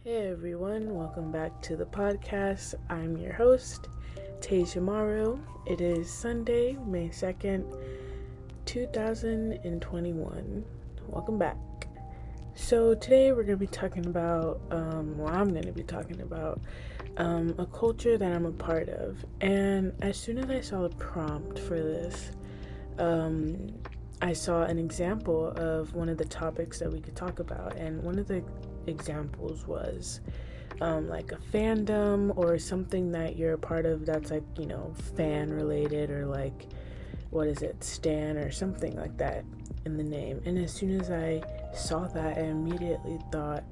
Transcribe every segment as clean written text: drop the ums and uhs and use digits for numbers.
Hey everyone, welcome back to the podcast. I'm your host, Tasia Maru. It is Sunday, May 2nd, 2021. Welcome back. So today we're going to be talking about, I'm going to be talking about a culture that I'm a part of. And as soon as I saw the prompt for this, I saw an example of one of the topics that we could talk about. And one of the examples was like a fandom or something that you're a part of that's like, fan related, or like, what is it, stan or something like that in the name. And as soon as I saw that, I immediately thought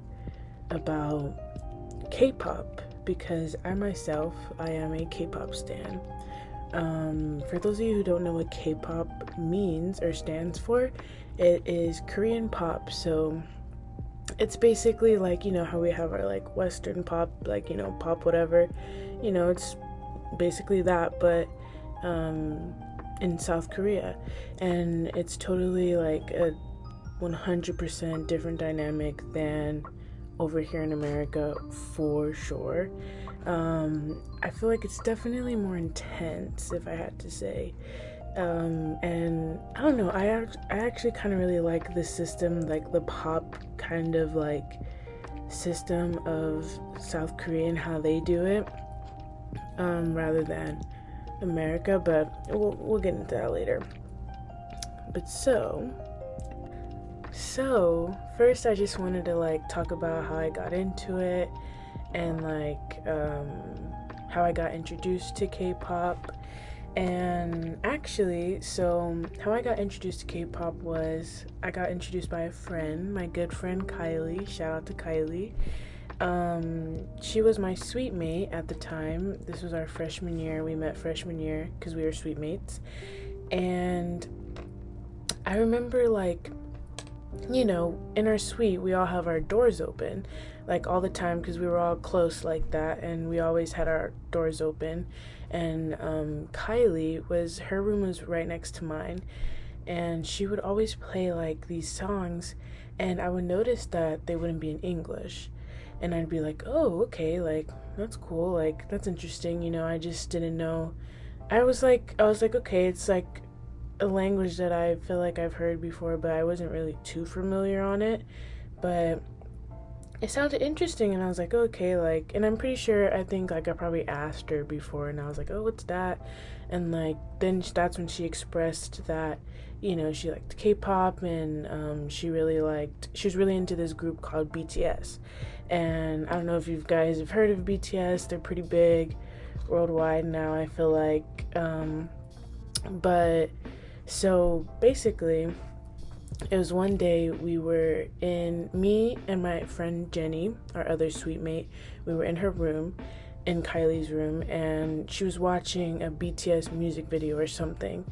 about K-pop, because I am a K-pop stan. For those of you who don't know what K-pop means or stands for, it is Korean pop. So it's basically like, how we have our like Western pop, like, pop whatever, it's basically that, but in South Korea. And it's totally like a 100% different dynamic than over here in America, for sure. I feel like it's definitely more intense, if I had to say. And I don't know, I actually kind of really like the system, like the pop kind of like system of South Korea and how they do it, rather than America, but we'll get into that later. But so first I just wanted to like talk about how I got into it, and like how I got introduced to K-pop. And actually, so how I got introduced to K-pop was I got introduced by a friend, my good friend Kylie. Shout out to Kylie. She was my suite mate at the time. This was our freshman year. We met freshman year because we were suite mates. And I remember, like, in our suite, we all have our doors open, like, all the time, because we were all close like that, and we always had our doors open. And Kylie, her room was right next to mine, and she would always play like these songs, and I would notice that they wouldn't be in English, and I'd be like, oh, okay, like, that's cool, like, that's interesting, I just didn't know. I was like, okay, it's like a language that I feel like I've heard before, but I wasn't really too familiar on it, but it sounded interesting, and I was like, okay, like, and I'm pretty sure, I think, like, I probably asked her before, and I was like, oh, what's that? And, like, then that's when she expressed that, she liked K-pop, and she was really into this group called BTS. And I don't know if you guys have heard of BTS. They're pretty big worldwide now, I feel like. But so basically, it was one day me and my friend Jenny, our other suite mate, we were in her room, in Kylie's room, and she was watching a BTS music video or something,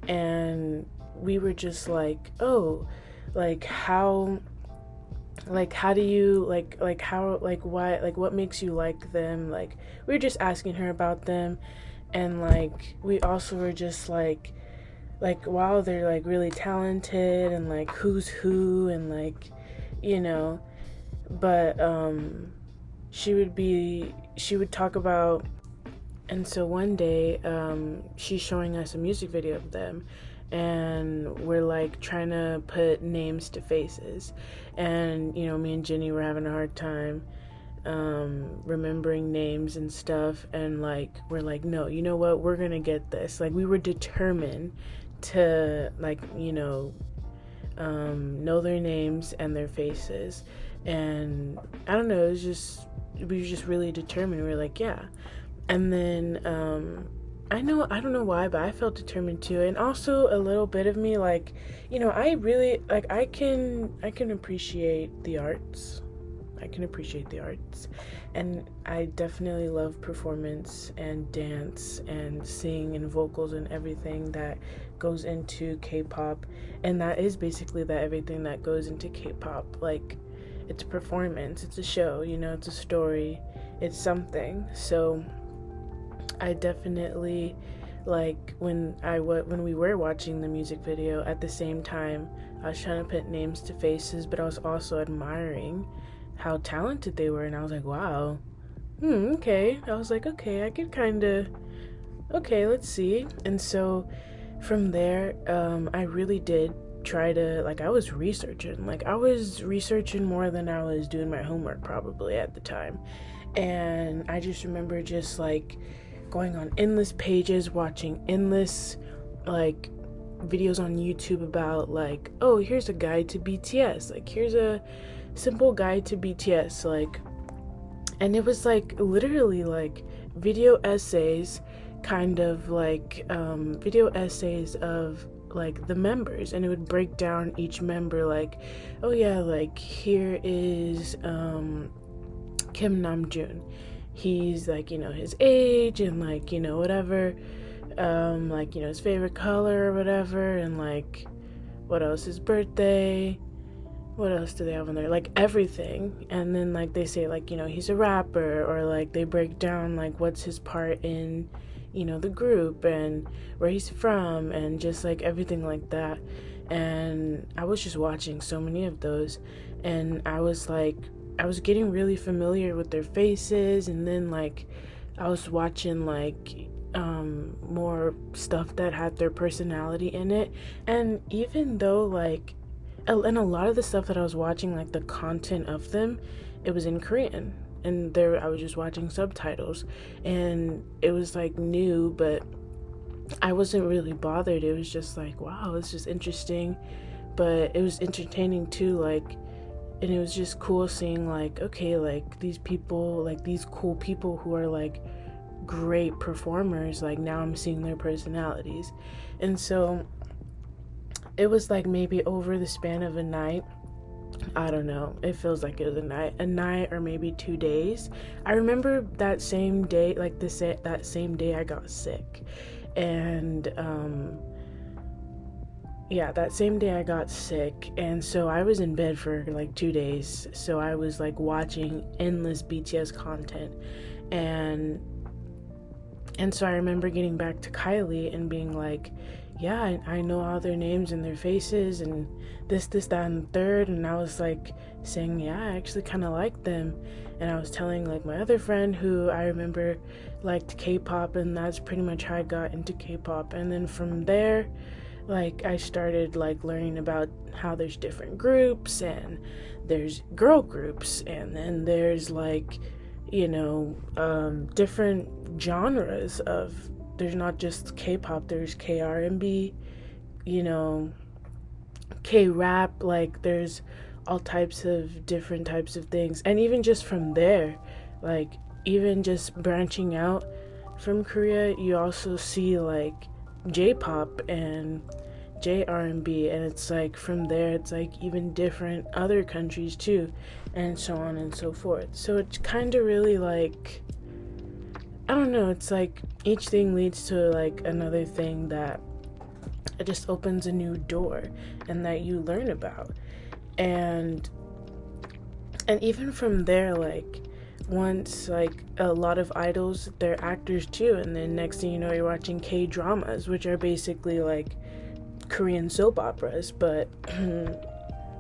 and we were just like, oh, like, how do you, why, like, what makes you like them? Like, we were just asking her about them, and, like, we also were just like, wow, they're like really talented, and like who's who, and like, but she would talk about. And so one day she's showing us a music video of them, and we're like trying to put names to faces, and me and Jenny were having a hard time remembering names and stuff, and like we're like, no, you know what, we're gonna get this. Like, we were determined to, like, know their names and their faces. And I don't know, we were just really determined. We were like, yeah. And then I don't know why, but I felt determined too. And also a little bit of me, like, I really, like, I can appreciate the arts. And I definitely love performance and dance and sing and vocals and everything that goes into K-pop. And that is basically everything that goes into K-pop. Like, it's a performance, it's a show, it's a story, it's something. So I definitely, like, when we were watching the music video, at the same time I was trying to put names to faces, but I was also admiring how talented they were, and I was like, wow, okay. I was like, okay, I could kind of, okay, let's see. And so from there, I really did try to, like, I was researching more than I was doing my homework probably at the time. And I just remember just like going on endless pages, watching endless like videos on YouTube about like, oh, here's a guide to BTS, like here's a simple guide to BTS, like, and it was like literally like video essays, kind of like video essays of like the members, and it would break down each member, like, oh yeah, like here is Kim Namjoon. He's like, you know, his age and like, you know, whatever, like, you know, his favorite color or whatever, and like what else, his birthday, what else do they have on there, like everything. And then like they say like, you know, he's a rapper, or like they break down like what's his part in, you know, the group and where he's from and just like everything like that. And I was just watching so many of those, and I was getting really familiar with their faces. And then like I was watching like more stuff that had their personality in it. And even though like, and a lot of the stuff that I was watching, like the content of them, it was in Korean, and there I was just watching subtitles, and it was like new, but I wasn't really bothered. It was just like, wow, it's just interesting, but it was entertaining too, like, and it was just cool seeing like, okay, like these people, like these cool people who are like great performers, like now I'm seeing their personalities. And so it was like maybe over the span of a night, I don't know, it feels like it was a night or maybe 2 days. I remember that same day, like that same day I got sick. And yeah, that same day I got sick, and so I was in bed for like 2 days. So I was like watching endless BTS content, and so I remember getting back to Kylie and being like, yeah, I know all their names and their faces and this, that, and the third. And I was like saying, yeah, I actually kind of like them. And I was telling like my other friend who I remember liked K-pop, and that's pretty much how I got into K-pop. And then from there, like I started like learning about how there's different groups, and there's girl groups, and then there's like, you know, different genres of, there's not just K-pop, there's K-R&B, you know, K-rap, like there's all types of different types of things. And even just from there, like even just branching out from Korea, you also see like J-pop and J-R&B, and it's like from there it's like even different other countries too, and so on and so forth. So it's kind of really like, I don't know, it's like each thing leads to like another thing that it just opens a new door and that you learn about. And even from there, like once like a lot of idols, they're actors too, and then next thing you know you're watching K-dramas, which are basically like Korean soap operas, but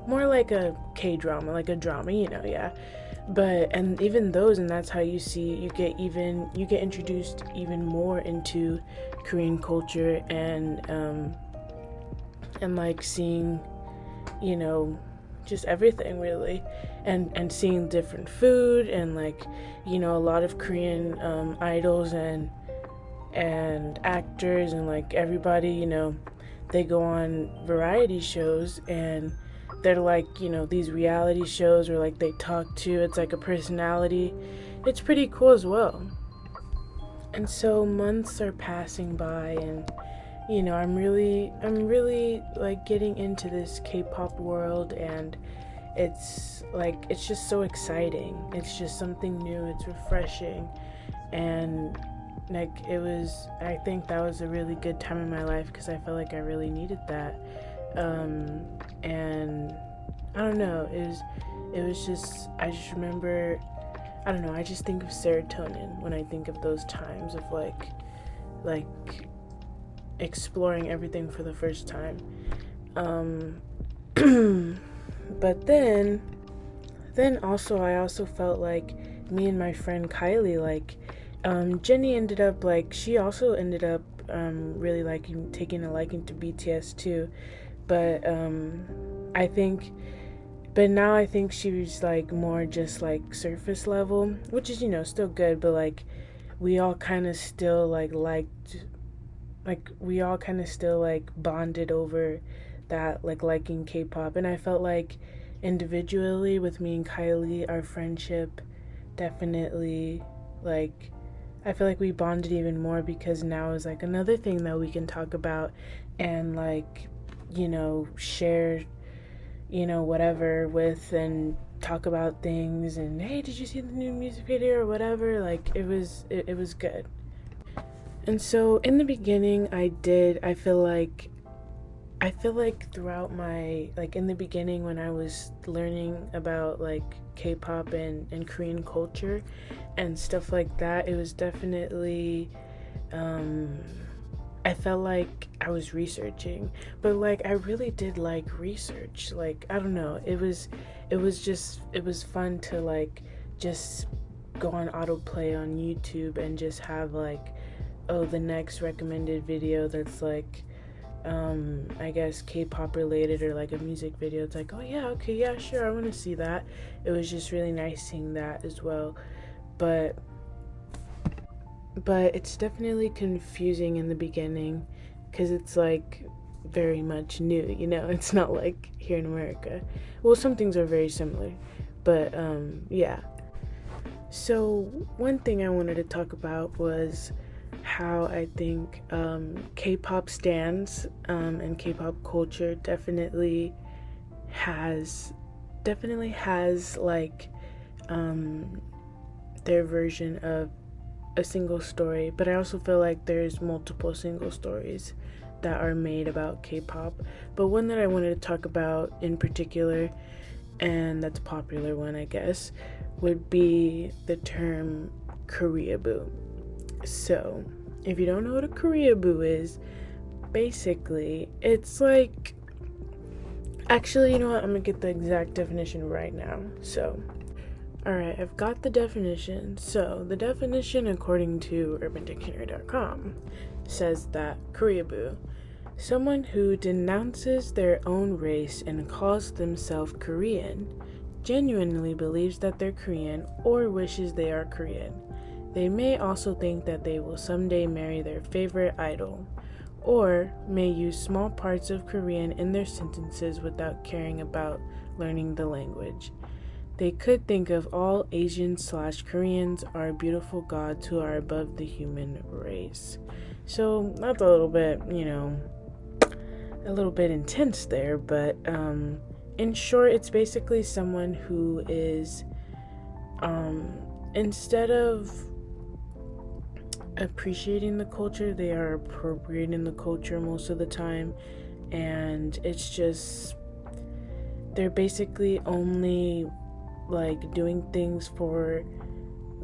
more like a K-drama, like a drama, you know, yeah. But and even those, and that's how you get introduced even more into Korean culture, and like seeing, you know, just everything really, and seeing different food, and like, you know, a lot of Korean idols and actors and like everybody, you know, they go on variety shows, and they're like, you know, these reality shows where like they talk to, it's like a personality. It's pretty cool as well. And so months are passing by, and you know, I'm really like getting into this K-pop world, and it's like, it's just so exciting. It's just something new, it's refreshing, and like I think that was a really good time in my life, because I felt like I really needed that. And I don't know, it was just, I just remember, I don't know, I just think of serotonin when I think of those times of like exploring everything for the first time. But then then also I also felt like me and my friend Kylie, like Jenny ended up like she also ended up really liking taking a liking to BTS too, but I think but now I think she was like more just like surface level, which is, still good, but like we all kind of still like we all kind of still like bonded over that like liking K-pop, and I felt like individually with me and Kylie, our friendship definitely like I feel like we bonded even more because now is like another thing that we can talk about and like share whatever with and talk about things and hey, did you see the new music video or whatever, like it was good. And so in the beginning I feel like throughout my like in the beginning when I was learning about like K-pop and Korean culture and stuff like that, it was definitely um I felt like I was researching, but like I really did like research. Like I don't know, it was fun to like just go on autoplay on YouTube and just have like, oh, the next recommended video that's like I guess K-pop related or like a music video. It's like, oh yeah, okay, yeah, sure, I want to see that. It was just really nice seeing that as well. But it's definitely confusing in the beginning because it's like very much new, it's not like here in America. Well, some things are very similar, but yeah. So one thing I wanted to talk about was how I think K-pop stands and K-pop culture definitely has like their version of a single story, but I also feel like there's multiple single stories that are made about K-pop. But one that I wanted to talk about in particular, and that's a popular one, I guess, would be the term Koreaboo. So, if you don't know what a Koreaboo is, basically, it's like... Actually, you know what? I'm gonna get the exact definition right now. So, alright, I've got the definition. So, the definition, according to UrbanDictionary.com, says that Koreaboo, someone who denounces their own race and calls themselves Korean, genuinely believes that they're Korean or wishes they are Korean. They may also think that they will someday marry their favorite idol, or may use small parts of Korean in their sentences without caring about learning the language. They could think of all Asians/Koreans are beautiful gods who are above the human race. So that's a little bit, a little bit intense there, but in short, it's basically someone who is, instead of appreciating the culture, they are appropriating the culture most of the time, and it's just, they're basically only like doing things for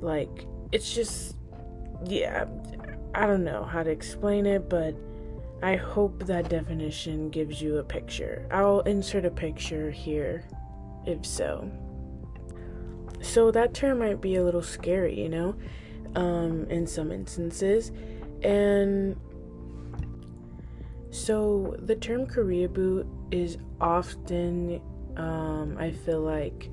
like, it's just, yeah, I don't know how to explain it, but I hope that definition gives you a picture. I'll insert a picture here if so. So that term might be a little scary, in some instances. And so the term Koreaboo is often, I feel like,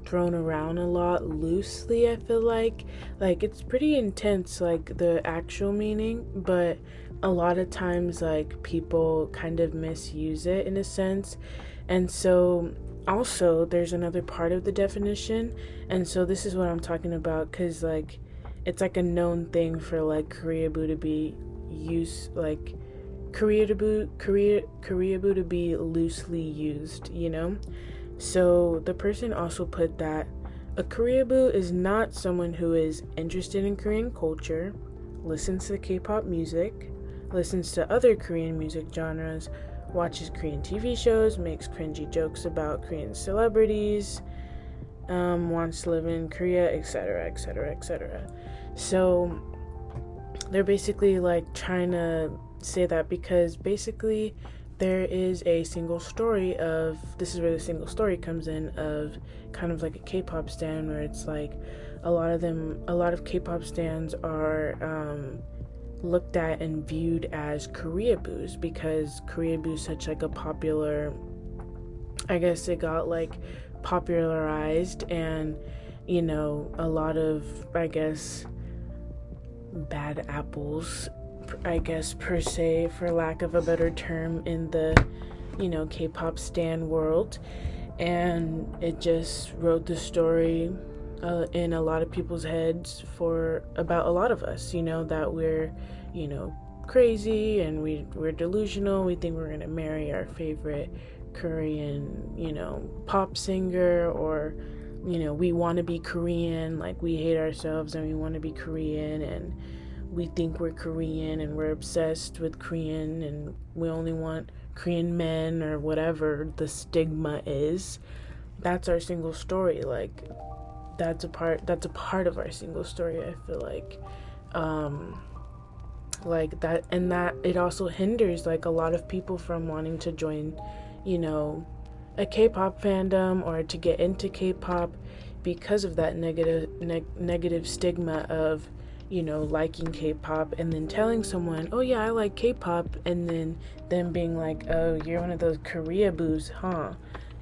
thrown around a lot loosely. I feel like it's pretty intense, like the actual meaning, but a lot of times like people kind of misuse it in a sense. And so also there's another part of the definition, and so this is what I'm talking about, because like it's like a known thing for like Koreaboo to be used, like Koreaboo to be loosely used, So the person also put that a Koreaboo is not someone who is interested in Korean culture, listens to K-pop music, listens to other Korean music genres, watches Korean TV shows, makes cringy jokes about Korean celebrities, wants to live in Korea, etc., etc., etc. So they're basically like trying to say that because basically there is a single story of, this is where the single story comes in, of kind of like a K-pop stan, where it's like a lot of K-pop stans are looked at and viewed as Koreaboos, because Koreaboo is such like a popular, I guess it got like popularized, and you know, a lot of, I guess, bad apples, I guess, per se, for lack of a better term, in the, you know, K-pop stan world. And it just wrote the story in a lot of people's heads for about a lot of us, you know, that we're, you know, crazy, and we're delusional. We think we're gonna marry our favorite Korean, you know, pop singer, or, you know, we want to be Korean, like we hate ourselves and we want to be Korean, and we think we're Korean and we're obsessed with Korean, and we only want Korean men, or whatever the stigma is. That's our single story. Like that's a part of our single story, I feel like that, and that it also hinders like a lot of people from wanting to join, you know, a K-pop fandom, or to get into K-pop, because of that negative stigma of, you know, liking K-pop and then telling someone, oh yeah, I like K-pop, and then them being like, oh, you're one of those Koreaboos, huh?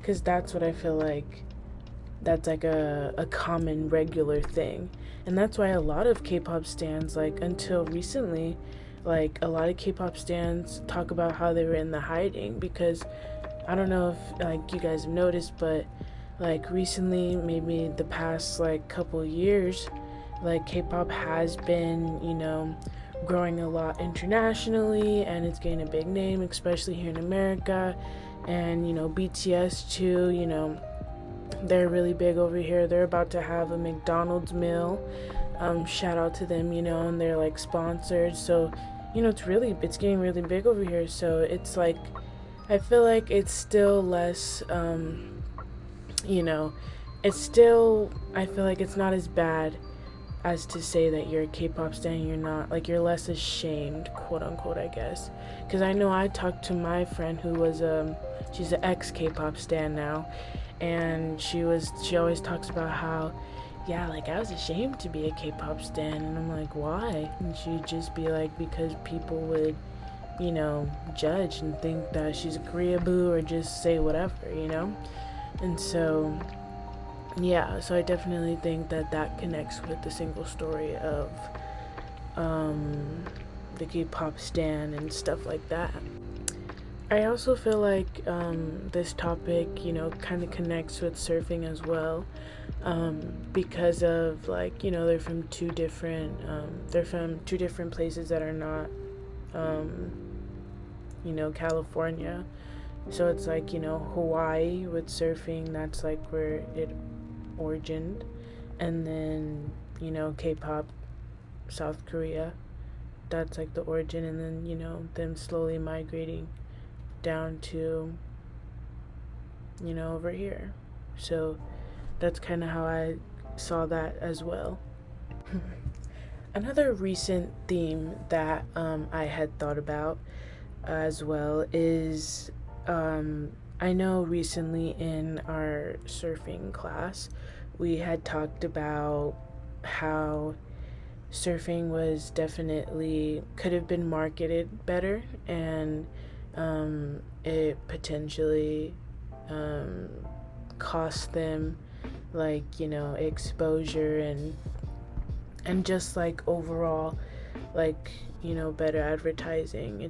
Because that's what I feel like, that's like a common regular thing. And that's why a lot of K-pop stans, like until recently, like a lot of K-pop stans talk about how they were in the hiding, because I don't know if like you guys have noticed, but like recently, maybe the past like couple years, like K-pop has been, you know, growing a lot internationally, and it's getting a big name, especially here in America. And you know, BTS too, you know, they're really big over here. They're about to have a McDonald's meal. Shout out to them, you know, and they're like sponsored. So, you know, it's getting really big over here. So it's like, I feel like it's still less, you know, I feel like it's not as bad as to say that you're a K-pop stan. You're not, like, you're less ashamed, quote unquote, I guess. Because I know I talked to my friend who was, she's an ex K-pop stan now, and she always talks about how, yeah, like, I was ashamed to be a K-pop stan, and I'm like, why? And she'd just be like, because people would, you know, judge and think that she's a Koreaboo, or just say whatever, you know? And so, yeah, so I definitely think that connects with the single story of the K-pop stan and stuff like that. I also feel like this topic, you know, kind of connects with surfing as well, because of, like, you know, they're from two different places that are not, you know, California. So it's like, you know, Hawaii with surfing, that's like where it origined, and then, you know, K-pop, South Korea, that's like the origin, and then, you know, them slowly migrating down to, you know, over here. So that's kind of how I saw that as well. Another recent theme that I had thought about as well is, I know recently in our surfing class we had talked about how surfing was definitely could have been marketed better, and it potentially cost them, like, you know, exposure and just like overall, like, you know, better advertising.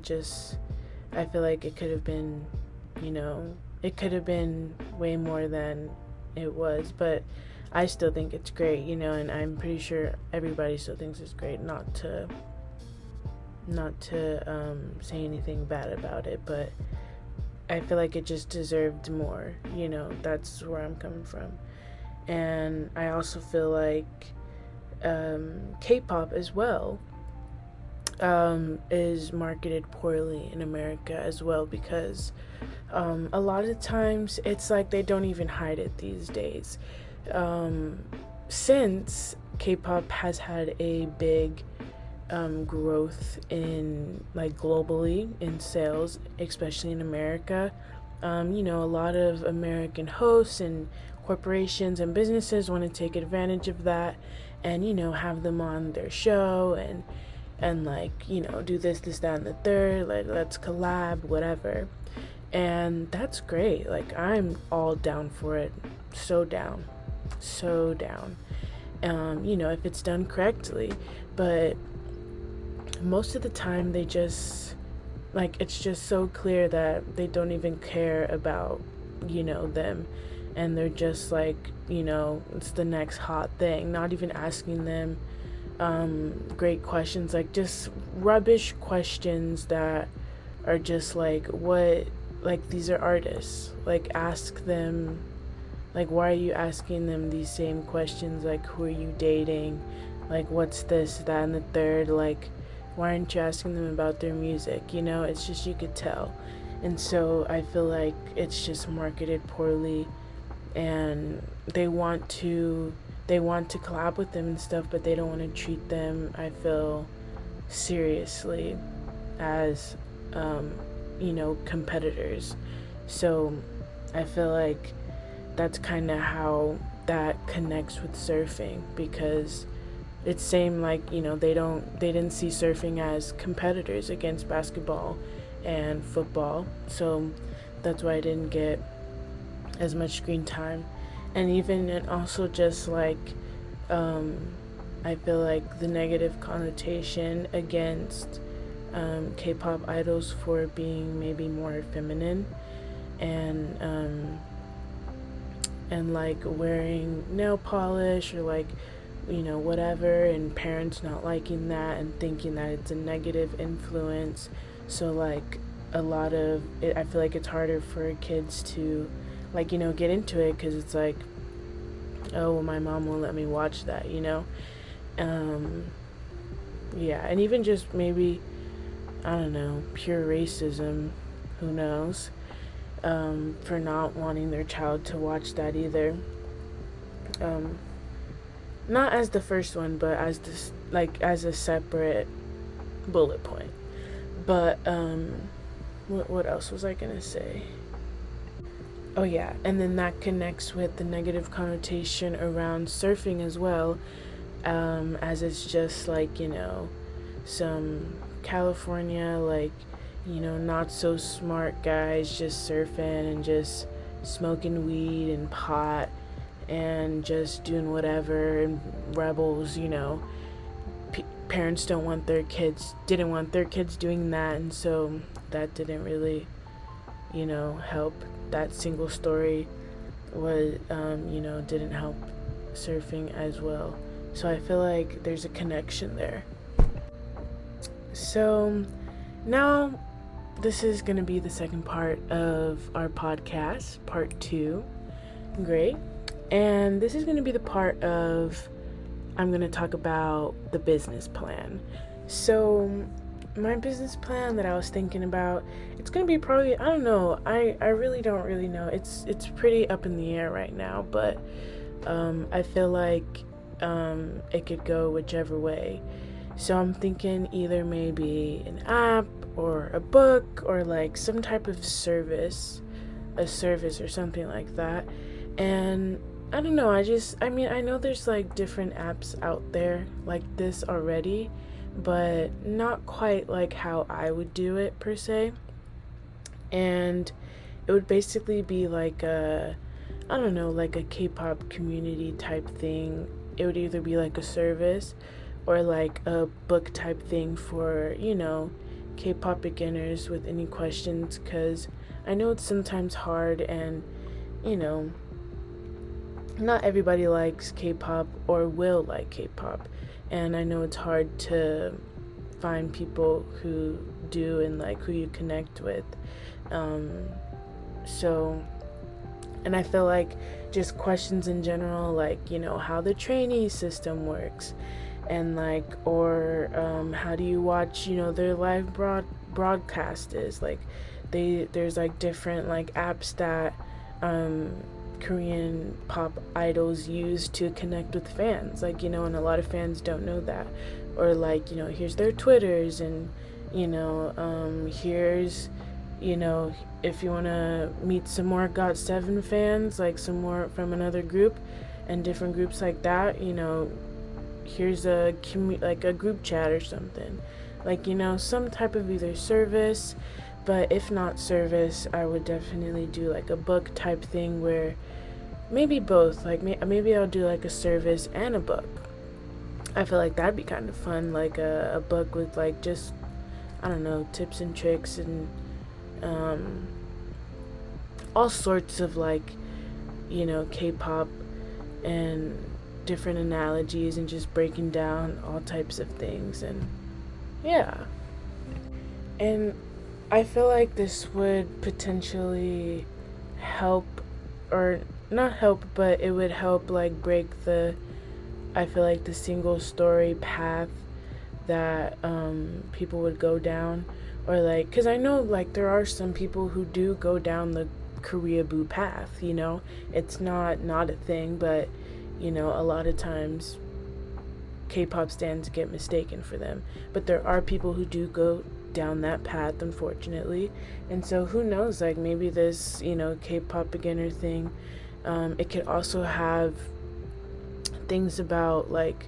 I feel like it could have been, you know, it could have been way more than it was, but I still think it's great, you know, and I'm pretty sure everybody still thinks it's great. Not to say anything bad about it, but I feel like it just deserved more, you know. That's where I'm coming from. And I also feel like K-pop as well is marketed poorly in America as well, because a lot of times it's like they don't even hide it these days. Since K-pop has had a big growth in like globally in sales, especially in America. A lot of American hosts and corporations and businesses want to take advantage of that and, have them on their show and like, do this, that, and the third, like, let's collab, whatever. And that's great. Like, I'm all down for it. So down. So down. If it's done correctly. But most of the time, they just, like, it's just so clear that they don't even care about, them. And they're just like, it's the next hot thing. Not even asking them great questions, like just rubbish questions that are just like, what, like, these are artists, like, ask them, like, why are you asking them these same questions, like, who are you dating, like, what's this, that, and the third, like, why aren't you asking them about their music, it's just, you could tell. And so I feel like it's just marketed poorly, and they want to collab with them and stuff, but they don't want to treat them, I feel, seriously as competitors. So I feel like that's kind of how that connects with surfing, because it's same, like, they didn't see surfing as competitors against basketball and football, so that's why I didn't get as much screen time. And also just like I feel like the negative connotation against K-pop idols for being maybe more feminine and like wearing nail polish or like whatever, and parents not liking that and thinking that it's a negative influence. So like a lot of it, I feel like it's harder for kids to like get into it, because it's like, oh, well, my mom won't let me watch that, yeah. And even just maybe, I don't know, pure racism, who knows, for not wanting their child to watch that either. Not as the first one, but as this, like, as a separate bullet point. But what else was I gonna say? Oh yeah, and then that connects with the negative connotation around surfing as well, as it's just like, some California, like, not so smart guys just surfing and just smoking weed and pot and just doing whatever, and rebels, parents didn't want their kids doing that, and so that didn't really, help. That single story was, didn't help surfing as well. So I feel like there's a connection there. So now this is going to be the second part of our podcast, part 2. Great. And this is going to be the part of, I'm going to talk about the business plan. So my business plan that I was thinking about, it's going to be probably, I don't know, I really don't really know. It's pretty up in the air right now, but I feel like it could go whichever way. So I'm thinking either maybe an app or a book or like some type of service or something like that. And I don't know, I know there's like different apps out there like this already, but not quite like how I would do it per se. And it would basically be like like a K-pop community type thing. It would either be like a service or like a book type thing for, K-pop beginners with any questions, because I know it's sometimes hard, and, not everybody likes K-pop or will like K-pop. And I know it's hard to find people who do and like who you connect with. And I feel like just questions in general, like, how the trainee system works, and like, or how do you watch, their live broadcast is, like, there's like different like apps that Korean pop idols use to connect with fans, like, and a lot of fans don't know that, or like, here's their Twitters, and here's, if you want to meet some more GOT7 fans, like some more from another group and different groups like that, here's like a group chat or something, like, some type of either service. But if not service, I would definitely do like a book type thing, where maybe both, like maybe I'll do like a service and a book. I feel like that'd be kind of fun, like a book with like just, I don't know, tips and tricks and all sorts of like, K-pop and different analogies, and just breaking down all types of things. And yeah, and I feel like this would potentially help, or not help, but it would help like break I feel like the single story path that people would go down, or like, because I know like there are some people who do go down the Koreaboo path, it's not a thing, but a lot of times K-pop stans get mistaken for them, but there are people who do go down that path, unfortunately. And so who knows, like maybe this K-pop beginner thing, it could also have things about like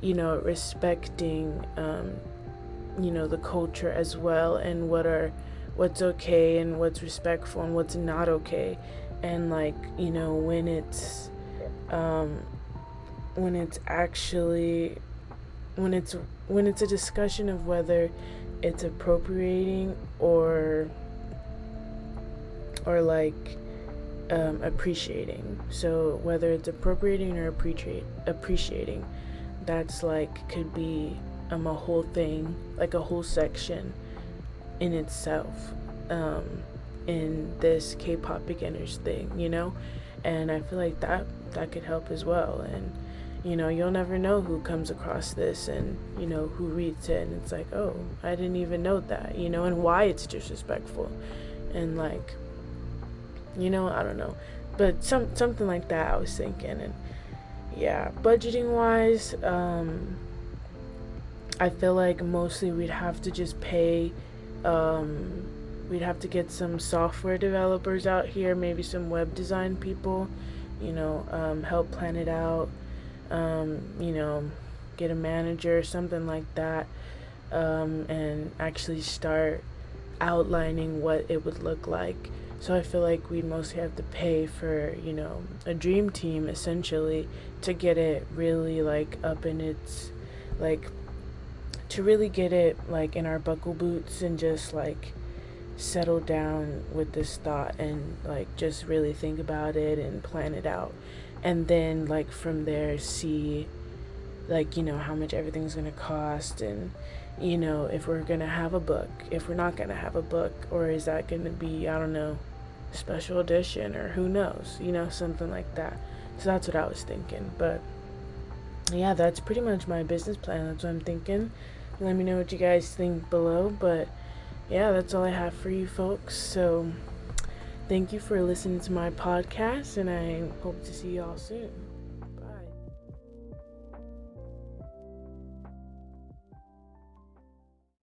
respecting the culture as well, and what's okay and what's respectful and what's not okay, and like when it's actually when it's a discussion of whether it's appropriating or like appreciating. So whether it's appropriating or appreciating, that's like could be a whole thing, like a whole section in itself, in this K-pop beginners thing, and I feel like that could help as well. And you'll never know who comes across this, and who reads it, and it's like, oh, I didn't even know that, and why it's disrespectful, and like, I don't know, but something like that I was thinking. And yeah, budgeting wise, I feel like mostly we'd have to just pay, we'd have to get some software developers out here, maybe some web design people, help plan it out, get a manager or something like that, and actually start outlining what it would look like. So I feel like we'd mostly have to pay for, a dream team essentially, to get it really like up in its, like, to really get it like in our buckle boots, and just like settle down with this thought, and like just really think about it and plan it out, and then like from there see like how much everything's gonna cost, and if we're gonna have a book, if we're not gonna have a book, or is that gonna be, I don't know, special edition, or who knows, something like that. So that's what I was thinking. But yeah, that's pretty much my business plan. That's what I'm thinking. Let me know what you guys think below. But yeah, that's all I have for you folks. So thank you for listening to my podcast, and I hope to see y'all soon.